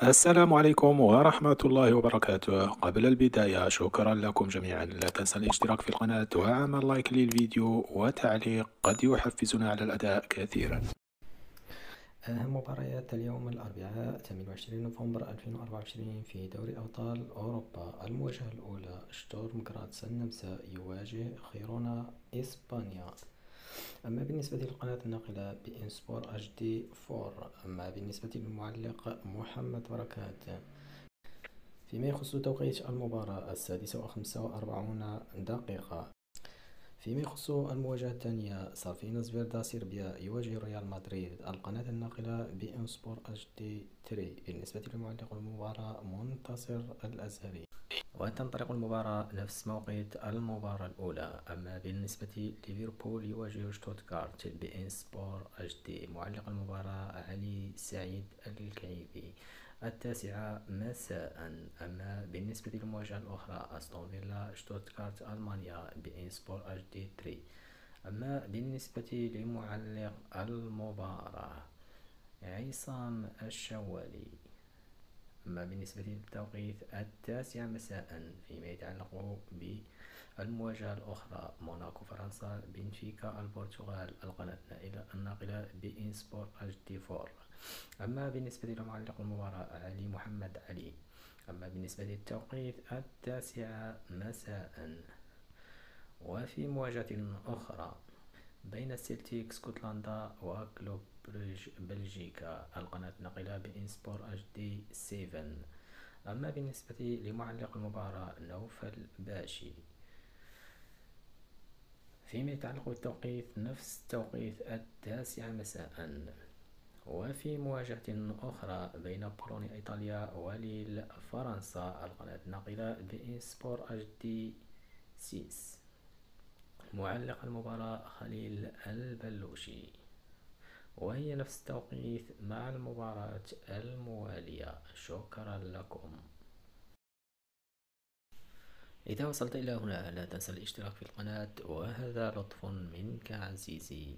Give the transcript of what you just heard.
السلام عليكم ورحمة الله وبركاته. قبل البداية شكرا لكم جميعا، لا تنسى الاشتراك في القناة وعمل لايك للفيديو وتعليق قد يحفزنا على الأداء كثيرا. أهم مباريات اليوم الأربعاء 28 نوفمبر 2024 في دوري أبطال أوروبا. المواجهة الأولى شتورم غراتس النمسا يواجه خيرونا إسبانيا. أما بالنسبة للقناة الناقلة بي إن سبور اتش دي 4. أما بالنسبة للمعلق محمد بركات. فيما يخص توقيت المباراة 6:45 فيما يخص المواجهة الثانية سالفينا زفيردا صربيا يواجه ريال مدريد. القناة الناقلة بي إن سبور اتش دي 3. بالنسبة لمعلق المباراة منتصر الأزهري. وتنطلق المباراة نفس موقع المباراة الأولى. أما بالنسبة ليفربول يواجه شتوتغارت بي إن سبور اتش دي. معلق المباراة علي سعيد الكعيبي 9 مساء. أما بالنسبة للمواجهة الأخرى أستون فيلا شتوتغارت ألمانيا بي إن سبور اتش دي 3. أما بالنسبة لمعلق المباراة عصام الشوالي. أما بالنسبة للتوقيت 9 مساء فيما يتعلق بالمواجهة الأخرى موناكو فرنسا بنفيكا البرتغال. القناة الناقلة بي إن سبور اتش دي 4. أما بالنسبة لمعلق المباراة علي محمد علي. أما بالنسبة للتوقيت 9 مساء. وفي مواجهة أخرى بين سيلتيك اسكتلندا وكلوب بروج بلجيكا. القناة الناقلة بإن سبور اتش دي 7. أما بالنسبة لمعلق المباراة نوفل باشي. فيما يتعلق بالتوقيت نفس توقيت 9 مساء. وفي مواجهة أخرى بين بولونيا إيطاليا وليل فرنسا. القناة الناقلة بإن سبور اتش دي 6. معلق المباراة خليل البلوشي. وهي نفس التوقيت مع المباراة الموالية. شكرا لكم. إذا وصلت إلى هنا لا تنسى الاشتراك في القناة، وهذا لطف منك عزيزي.